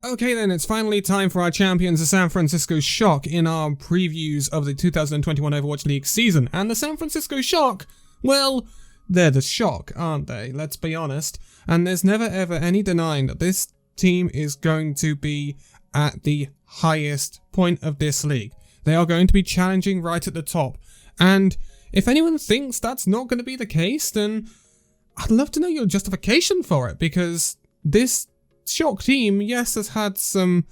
Okay then, it's finally time for our champions, the San Francisco Shock, in our previews of the 2021 Overwatch League season. And the San Francisco Shock, well, they're the Shock, aren't they? Let's be honest. And there's never ever any denying that this team is going to be at the highest point of this league. They are going to be challenging right at the top. And if anyone thinks that's not going to be the case, then I'd love to know your justification for it, because this Shock team, yes, has had some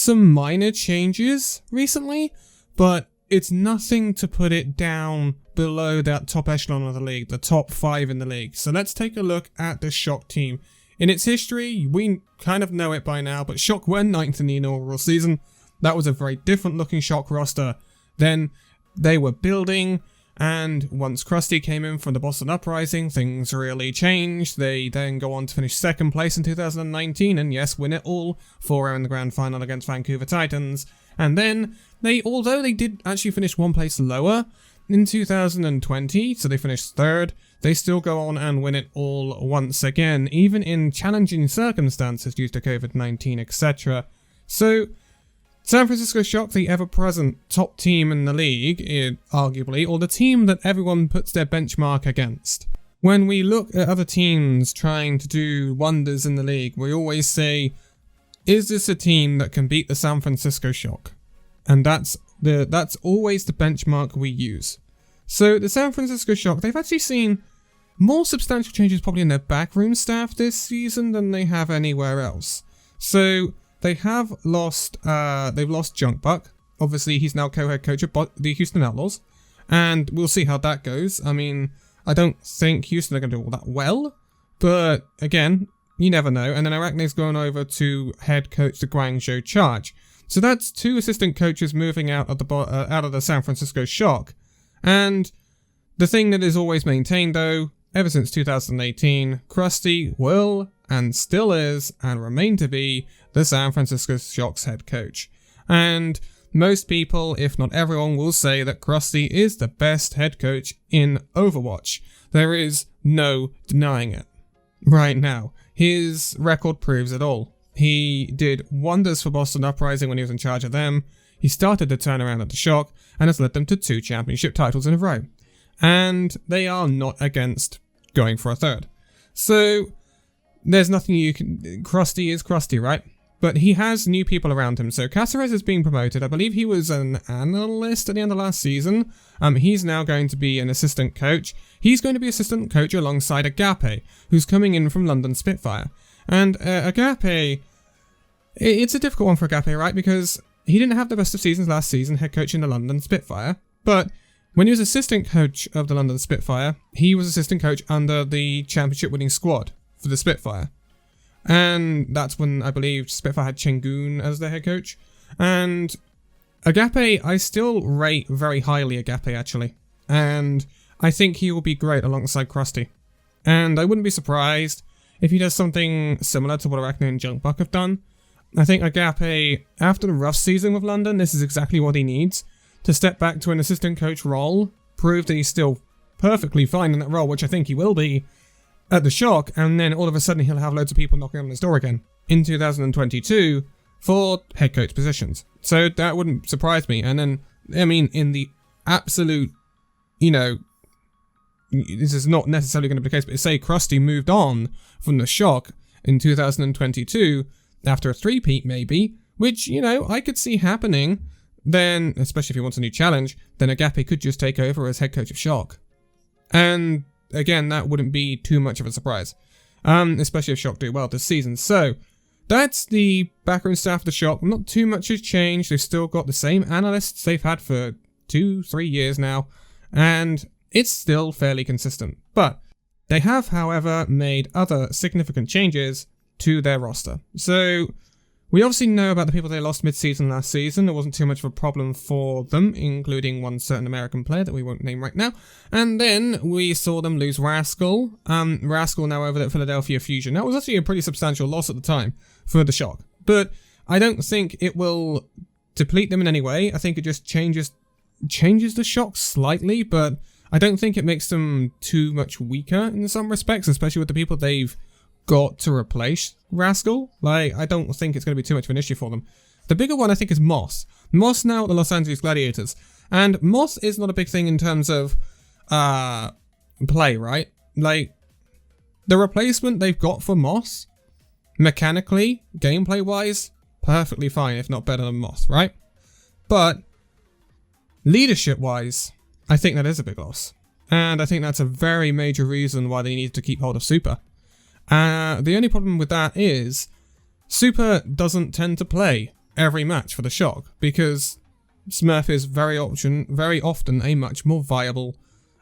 minor changes recently, but it's nothing to put it down below that top echelon of the league, the top 5 in the league. So let's take a look at the Shock team. In its history, we kind of know it by now, but Shock were 9th in the inaugural season. That was a very different looking Shock roster. Then they were building, and once Crusty came in from the Boston Uprising, things really changed. They then go on to finish 2nd place in 2019, and yes, win it all, 4-0 in the grand final against Vancouver Titans. And then, although they did actually finish 1 place lower in 2020, so they finished 3rd, they still go on and win it all once again, even in challenging circumstances due to COVID-19, etc. So, San Francisco Shock, the ever-present top team in the league, arguably, or the team that everyone puts their benchmark against. When we look at other teams trying to do wonders in the league, we always say, is this a team that can beat the San Francisco Shock? And that's always the benchmark we use. So the San Francisco Shock, they've actually seen more substantial changes probably in their backroom staff this season than they have anywhere else. So they have lost, they've lost Junkbuck. Obviously, he's now co-head coach of the Houston Outlaws, and we'll see how that goes. I mean, I don't think Houston are going to do all that well, but again, you never know. And then Arachne's going over to head coach the Guangzhou Charge. So that's 2 assistant coaches moving out of the San Francisco Shock. And the thing that is always maintained, though, ever since 2018, Crusty will and still is and remain to be the San Francisco Shock's head coach. And most people, if not everyone, will say that Crusty is the best head coach in Overwatch. There is no denying it. Right now, his record proves it all. He did wonders for Boston Uprising when he was in charge of them. He started to turn around at the Shock and has led them to 2 championship titles in a row. And they are not against going for a 3rd. So there's nothing you can... Crusty is Crusty, right? But he has new people around him. So Caceres is being promoted. I believe he was an analyst at the end of last season. He's now going to be an assistant coach. He's going to be assistant coach alongside Agape, who's coming in from London Spitfire. And Agape, it's a difficult one for Agape, right? Because he didn't have the best of seasons last season, head coach in the London Spitfire. But when he was assistant coach of the London Spitfire, he was assistant coach under the championship winning squad for the Spitfire. And that's when I believe Spitfire had Chengun as their head coach. And Agape, I still rate very highly Agape, actually. And I think he will be great alongside Crusty. And I wouldn't be surprised if he does something similar to what Arachne and Junkbuck have done. I think Agape, after the rough season with London, this is exactly what he needs. To step back to an assistant coach role, prove that he's still perfectly fine in that role, which I think he will be at the Shock, and then all of a sudden he'll have loads of people knocking on his door again in 2022 for head coach positions. So that wouldn't surprise me. And then, I mean, in the absolute, this is not necessarily going to be the case, but say Crusty moved on from the Shock in 2022 after a 3-peat maybe, which, I could see happening, then, especially if he wants a new challenge, then Agape could just take over as head coach of Shock. And again, that wouldn't be too much of a surprise, especially if Shock do well this season. So that's the backroom staff of the Shock. Not too much has changed. They've still got the same analysts they've had for 2-3 years now, and it's still fairly consistent. But they have, however, made other significant changes to their roster. So we obviously know about the people they lost mid-season last season. It wasn't too much of a problem for them, including one certain American player that we won't name right now. And then we saw them lose Rascal. Rascal now over at Philadelphia Fusion. That was actually a pretty substantial loss at the time for the Shock. But I don't think it will deplete them in any way. I think it just changes the Shock slightly, but I don't think it makes them too much weaker in some respects, especially with the people they've got to replace Rascal. Like, I don't think it's going to be too much of an issue for them. The bigger one, I think, is Moss. Moss now at the Los Angeles Gladiators. And Moss is not a big thing in terms of play, right? Like, the replacement they've got for Moss, mechanically, gameplay-wise, perfectly fine, if not better than Moss, right? But leadership-wise, I think that is a big loss. And I think that's a very major reason why they need to keep hold of Super. The only problem with that is Super doesn't tend to play every match for the Shock, because Smurf is very often a much more viable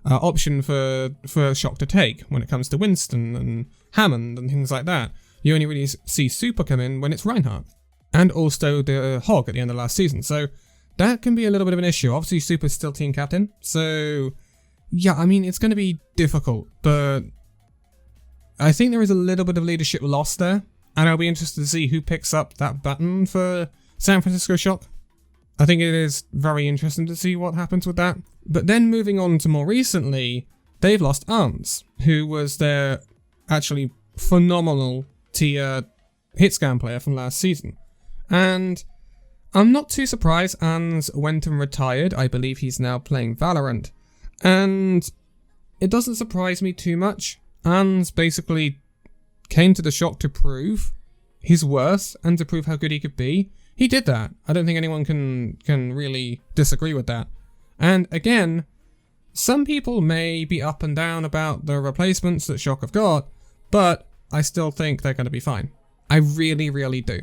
option for Shock to take when it comes to Winston and Hammond and things like that. You only really see Super come in when it's Reinhardt. And also the Hog at the end of last season. So that can be a little bit of an issue. Obviously Super's still team captain. So yeah, I mean, it's going to be difficult. But I think there is a little bit of leadership lost there. And I'll be interested to see who picks up that baton for San Francisco Shock. I think it is very interesting to see what happens with that. But then moving on to more recently, they've lost Arns, who was their actually phenomenal tier hit scan player from last season. And I'm not too surprised Arns went and retired. I believe he's now playing Valorant. And it doesn't surprise me too much. Arns basically came to the Shock to prove his worth and to prove how good he could be. He did that. I don't think anyone can really disagree with that. And again, some people may be up and down about the replacements that Shock have got, but I still think they're going to be fine. I really, really do.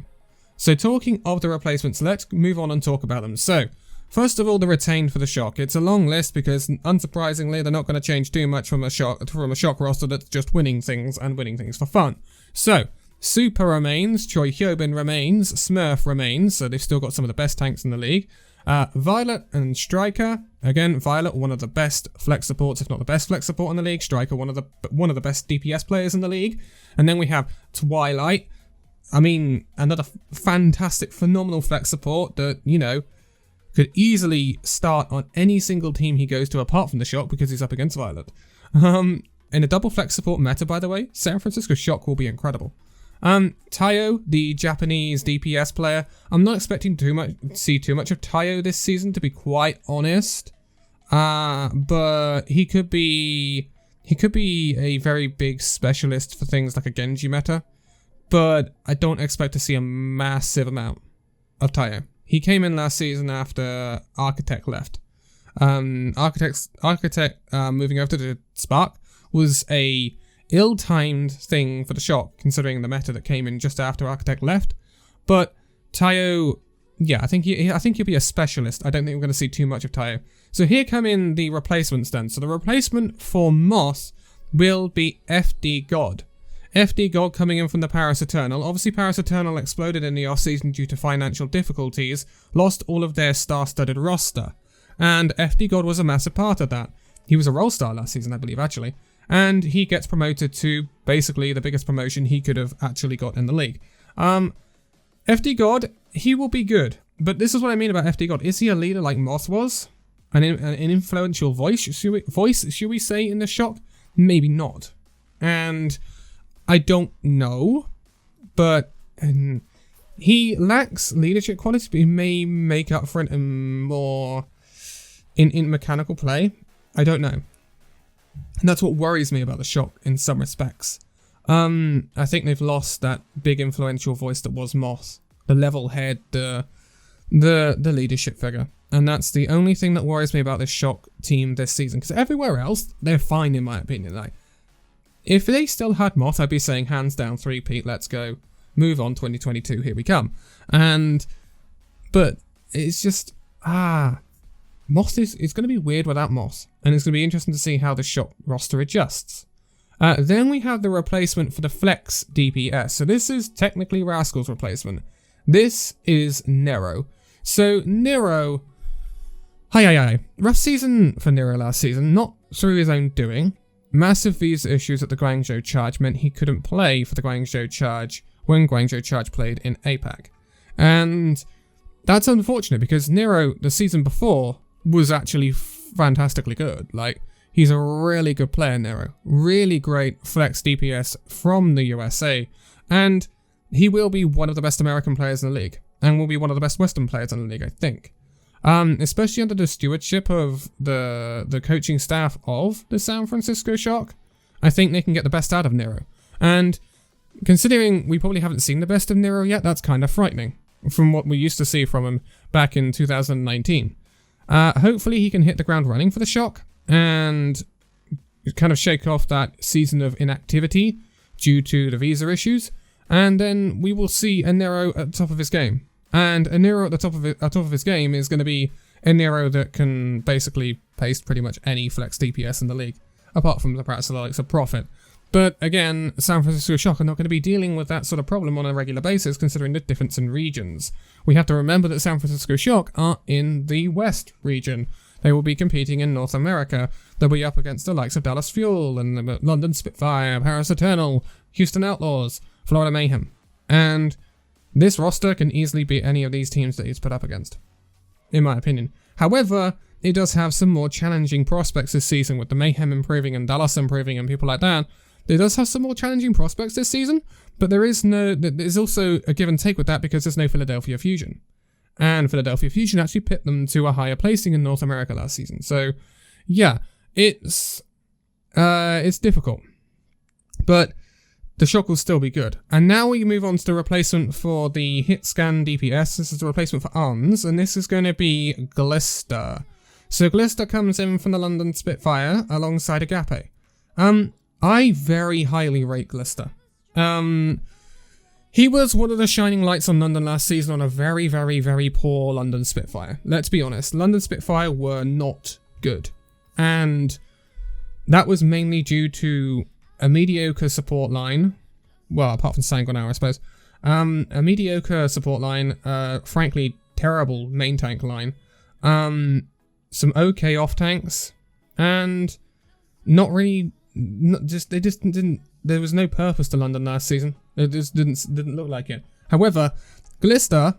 So talking of the replacements, let's move on and talk about them. So, first of all, the retained for the Shock. It's a long list because, unsurprisingly, they're not going to change too much from a Shock roster that's just winning things and winning things for fun. So, Super remains, Choi Hyobin remains, Smurf remains, so they've still got some of the best tanks in the league. Violet and Striker, again, Violet, one of the best flex supports, if not the best flex support in the league. Striker, one of the best DPS players in the league. And then we have Twilight. I mean, another fantastic, phenomenal flex support that, you know, could easily start on any single team he goes to apart from the Shock because he's up against Violet. In a double flex support meta, by the way, San Francisco Shock will be incredible. Tayo, the Japanese DPS player, I'm not expecting to see too much of Tayo this season, to be quite honest. But he could be a very big specialist for things like a Genji meta. But I don't expect to see a massive amount of Tayo. He came in last season after Architect left. Architect moving over to the Spark was a ill-timed thing for the Shock, considering the meta that came in just after Architect left. But Tayo, yeah, I think he'll be a specialist. I don't think we're going to see too much of Tayo. So here come in the replacements then. So the replacement for Moss will be FD God. FD God coming in from the Paris Eternal. Obviously, Paris Eternal exploded in the off-season due to financial difficulties, lost all of their star-studded roster, and FD God was a massive part of that. He was a role star last season, I believe, actually, and he gets promoted to basically the biggest promotion he could have actually got in the league. FD God, he will be good, but this is what I mean about FD God. Is he a leader like Moss was? An influential voice, should we say, in the Shock? Maybe not. And I don't know, but he lacks leadership qualities, but he may make up for it in more in mechanical play. I don't know. And that's what worries me about the Shock in some respects. I think they've lost that big influential voice that was Moss, the level head, the leadership figure. And that's the only thing that worries me about this Shock team this season, because everywhere else, they're fine in my opinion. Like, if they still had Moss, I'd be saying hands down 3-peat, let's go, move on, 2022, here we come. But it's just, Moss it's going to be weird without Moss, and it's going to be interesting to see how the Shock roster adjusts. Then we have the replacement for the Flex DPS. So this is technically Rascal's replacement. This is Nero. So Nero, rough season for Nero last season, not through his own doing. Massive visa issues at the Guangzhou Charge meant he couldn't play for the Guangzhou Charge when Guangzhou Charge played in APAC. And that's unfortunate because Nero, the season before, was actually fantastically good. Like, He's a really good player, Nero. Really great flex DPS from the USA. And he will be one of the best American players in the league. And will be one of the best Western players in the league, I think. Especially under the stewardship of the coaching staff of the San Francisco Shock. I think they can get the best out of Nero. And considering we probably haven't seen the best of Nero yet, that's kind of frightening from what we used to see from him back in 2019. Hopefully he can hit the ground running for the Shock and kind of shake off that season of inactivity due to the visa issues. And then we will see a Nero at the top of his game. And a Nero at the top of his game is going to be a Nero that can basically paste pretty much any flex DPS in the league, apart from the perhaps likes of Prophet. But again, San Francisco Shock are not going to be dealing with that sort of problem on a regular basis, considering the difference in regions. We have to remember that San Francisco Shock are in the West region. They will be competing in North America. They'll be up against the likes of Dallas Fuel and London Spitfire, Paris Eternal, Houston Outlaws, Florida Mayhem. And this roster can easily beat any of these teams that he's put up against, in my opinion. However, it does have some more challenging prospects this season, with the Mayhem improving and Dallas improving and people like that. It does have some more challenging prospects this season, but there's also a give and take with that because there's no Philadelphia Fusion. And Philadelphia Fusion actually pipped them to a higher placing in North America last season. So, yeah, it's difficult. But the Shock will still be good. And now we move on to the replacement for the hit scan DPS. This is the replacement for Arns, and this is going to be Glister. So Glister comes in from the London Spitfire alongside Agape. I very highly rate Glister. He was one of the shining lights on London last season on a very, very, very poor London Spitfire. Let's be honest, London Spitfire were not good. And that was mainly due to a mediocre support line. Well, apart from Sanguinary, I suppose. A mediocre support line, frankly, terrible main tank line. Some okay off tanks, and not really, they just didn't, there was no purpose to London last season. It just didn't look like it. However, Glister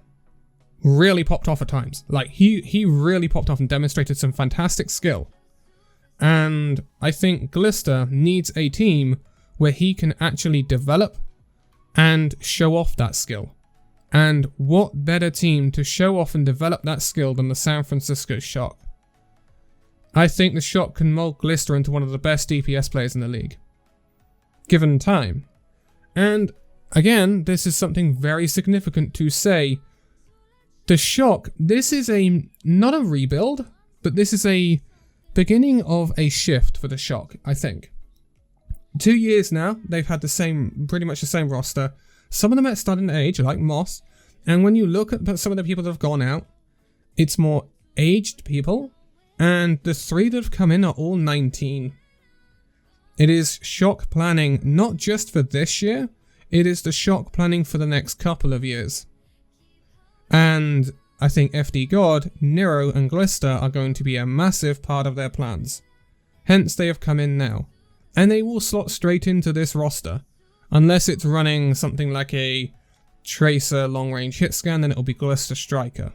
really popped off at times. Like, he really popped off and demonstrated some fantastic skill. And I think Glister needs a team where he can actually develop and show off that skill. And what better team to show off and develop that skill than the San Francisco Shock? I think the Shock can mold Glister into one of the best DPS players in the league, given time. And again, this is something very significant to say. The Shock, this is not a rebuild, but this is a beginning of a shift for the Shock, I think. 2 years now, they've had pretty much the same roster. Some of them at starting age, like Moss. And when you look at some of the people that have gone out, it's more aged people. And the 3 that have come in are all 19. It is Shock planning not just for this year, it is the Shock planning for the next couple of years. And I think FD God, Nero and Glister are going to be a massive part of their plans. Hence they have come in now. And they will slot straight into this roster. Unless it's running something like a Tracer long range hit scan, then it'll be Glister Striker.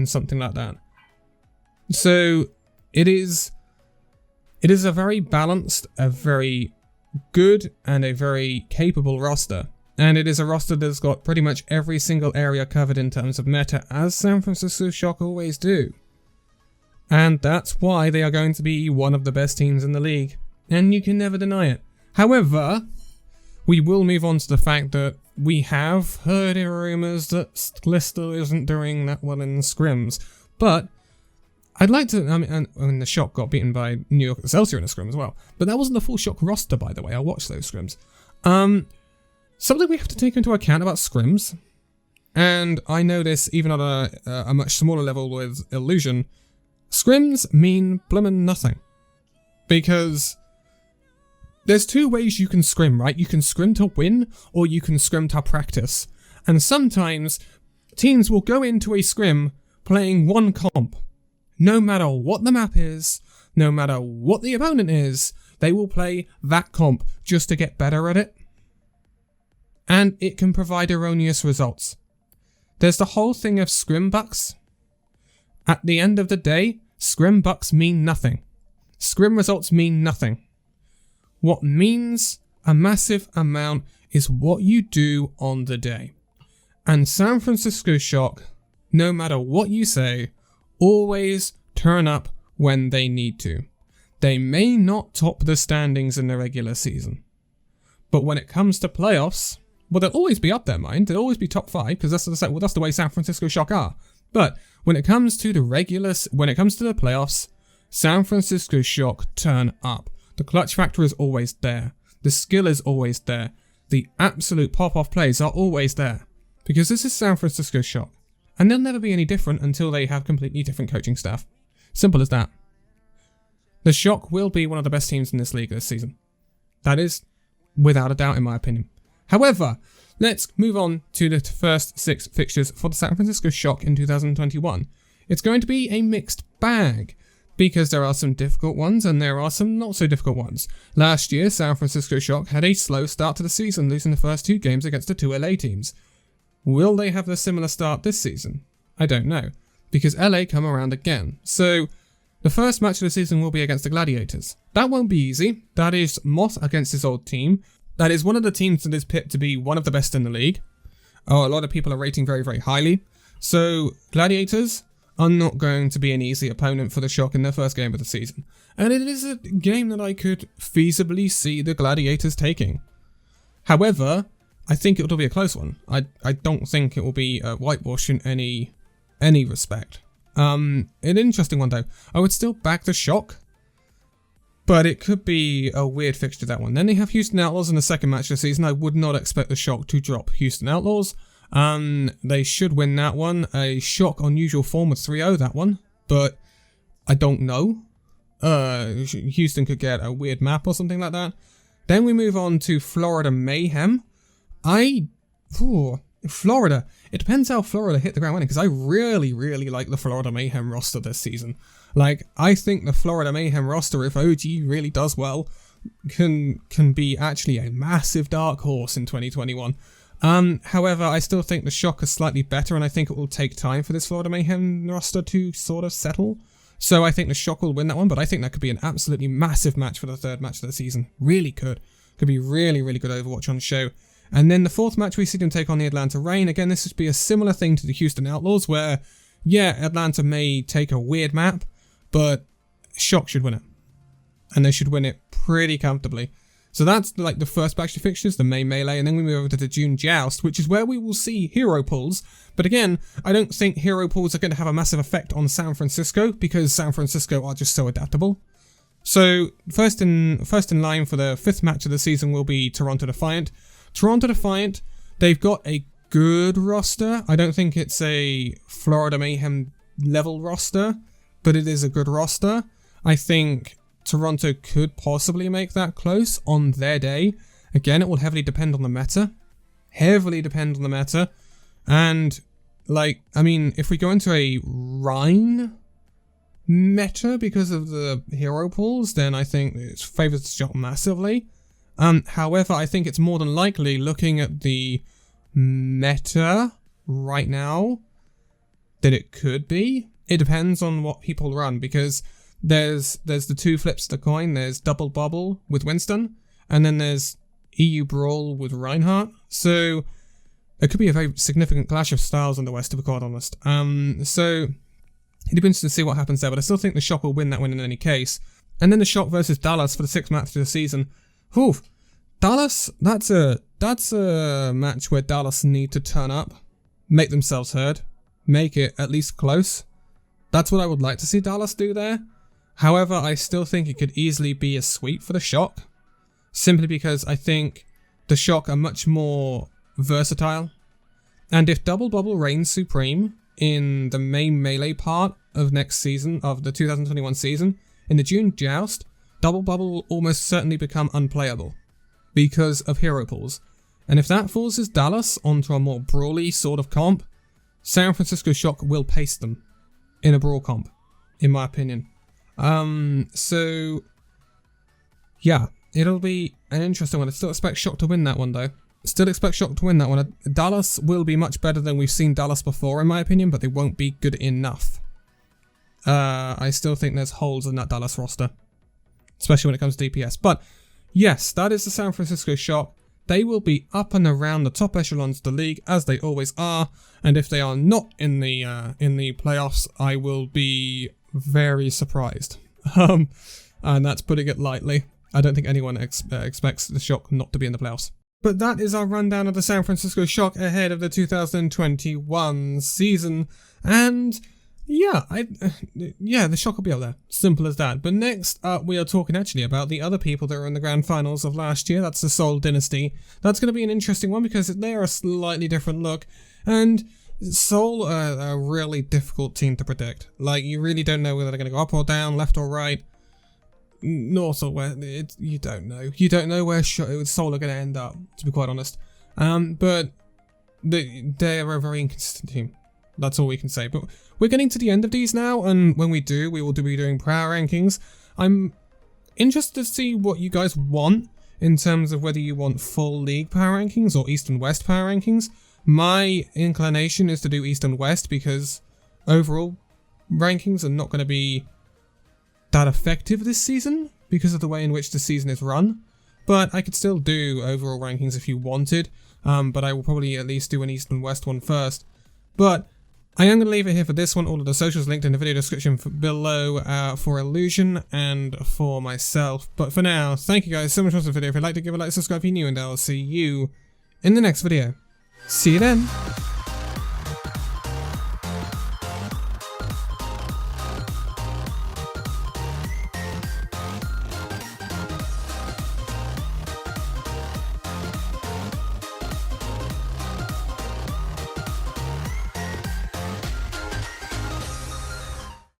Something like that. So it is a very balanced, a very good, and a very capable roster. And it is a roster that's got pretty much every single area covered in terms of meta, as San Francisco Shock always do. And that's why they are going to be one of the best teams in the league. And you can never deny it. However, we will move on to the fact that we have heard rumours that Glister isn't doing that well in scrims. But I'd like to, I mean, the Shock got beaten by New York Excelsior in a scrim as well. But that wasn't the full Shock roster, by the way. I watched those scrims. Something we have to take into account about scrims, and I know this even on a much smaller level with Illusion, scrims mean bloomin' nothing. Because there's 2 ways you can scrim, right? You can scrim to win, or you can scrim to practice. And sometimes teams will go into a scrim playing one comp. No matter what the map is, no matter what the opponent is, they will play that comp just to get better at it. And it can provide erroneous results. There's the whole thing of scrim bucks. At the end of the day, scrim bucks mean nothing. Scrim results mean nothing. What means a massive amount is what you do on the day. And San Francisco Shock, no matter what you say, always turn up when they need to. They may not top the standings in the regular season, but when it comes to playoffs, well, they'll always be up there, mind. They'll always be top 5 because that's the way San Francisco Shock are. But when it comes to the playoffs, San Francisco Shock turn up. The clutch factor is always there. The skill is always there. The absolute pop-off plays are always there. Because this is San Francisco Shock. And they'll never be any different until they have completely different coaching staff. Simple as that. The Shock will be one of the best teams in this league this season. That is without a doubt in my opinion. However, let's move on to the first 6 fixtures for the San Francisco Shock in 2021. It's going to be a mixed bag, because there are some difficult ones and there are some not so difficult ones. Last year, San Francisco Shock had a slow start to the season, losing the first 2 games against the 2 LA teams. Will they have a similar start this season? I don't know, because LA come around again. So, the first match of the season will be against the Gladiators. That won't be easy. That is Moth against his old team. That is one of the teams that is picked to be one of the best in the league. Oh, a lot of people are rating very, very highly. So, Gladiators are not going to be an easy opponent for the Shock in their first game of the season. And it is a game that I could feasibly see the Gladiators taking. However, I think it'll be a close one. I don't think it will be a whitewash in any respect. An interesting one though. I would still back the Shock, but it could be a weird fixture, that one. Then they have Houston Outlaws in the second match of the season. I would not expect the Shock to drop Houston Outlaws. They should win that one. A Shock on usual form with 3-0 that one, but I don't know. Houston could get a weird map or something like that. Then we move on to Florida Mayhem. Florida. It depends how Florida hit the ground running, because I really, really like the Florida Mayhem roster this season. Like, I think the Florida Mayhem roster, if OG really does well, can be actually a massive dark horse in 2021. However, I still think the Shock are slightly better, and I think it will take time for this Florida Mayhem roster to sort of settle. So I think the Shock will win that one, but I think that could be an absolutely massive match for the third match of the season. Really could. Could be really, really good Overwatch on the show. And then the fourth match, we see them take on the Atlanta Reign. Again, this would be a similar thing to the Houston Outlaws, where, yeah, Atlanta may take a weird map, but Shock should win it. And they should win it pretty comfortably. So that's like the first batch of fixtures, the May Melee, and then we move over to the June Joust, which is where we will see hero pulls. But again, I don't think hero pulls are going to have a massive effect on San Francisco, because San Francisco are just so adaptable. So first in line for the 5th match of the season will be Toronto Defiant. Toronto Defiant, they've got a good roster. I don't think it's a Florida Mayhem level roster, but it is a good roster. I think Toronto could possibly make that close on their day. Again, it will heavily depend on the meta. And, like, I mean, if we go into a Rhine meta because of the hero pools, then I think it favors the Shock massively. However, I think it's more than likely, looking at the meta right now, that it could be. It depends on what people run, because there's the 2 flips of the coin. There's Double Bubble with Winston, and then there's EU Brawl with Reinhardt. So it could be a very significant clash of styles in the West, to be quite honest. So it'd be interesting to see what happens there, but I still think the Shock will win that one in any case. And then the Shock versus Dallas for the 6th match of the season. Whew. Dallas, that's a match where Dallas need to turn up, make themselves heard, make it at least close. That's what I would like to see Dallas do there. However, I still think it could easily be a sweep for the Shock, simply because I think the Shock are much more versatile. And if Double Bubble reigns supreme in the main melee part of next season, of the 2021 season, in the June Joust, Double Bubble will almost certainly become unplayable because of hero pools. And if that forces Dallas onto a more brawly sort of comp, San Francisco Shock will pace them in a brawl comp, in my opinion. So yeah, it'll be an interesting one. I still expect Shock to win that one though. Dallas will be much better than we've seen Dallas before, in my opinion, but they won't be good enough. I still think there's holes in that Dallas roster. especially when it comes to DPS. But yes, that is the San Francisco Shock. They will be up and around the top echelons of the league, as they always are, and if they are not in the playoffs, I will be very surprised. And that's putting it lightly. I don't think anyone expects the Shock not to be in the playoffs. But that is our rundown of the San Francisco Shock ahead of the 2021 season, and yeah, the Shock will be up there. Simple as that. But next up, we are talking actually about the other people that were in the grand finals of last year. That's the Seoul Dynasty. That's going to be an interesting one because they're a slightly different look, and Seoul are a really difficult team to predict. Like, you really don't know whether they're going to go up or down, left or right, north or west. You don't know. You don't know where Seoul are going to end up, to be quite honest. But they're a very inconsistent team. That's all we can say. But we're getting to the end of these now, and when we do, we will be doing power rankings. I'm interested to see what you guys want in terms of whether you want full league power rankings or East and West power rankings. My inclination is to do East and West because overall rankings are not going to be that effective this season because of the way in which the season is run. But I could still do overall rankings if you wanted, but I will probably at least do an East and West one first. But I am going to leave it here for this one. All of the socials linked in the video description below for Illusion and for myself. But for now, thank you guys so much for watching the video. If you'd like to give a like, subscribe if you're new, and I'll see you in the next video. See you then.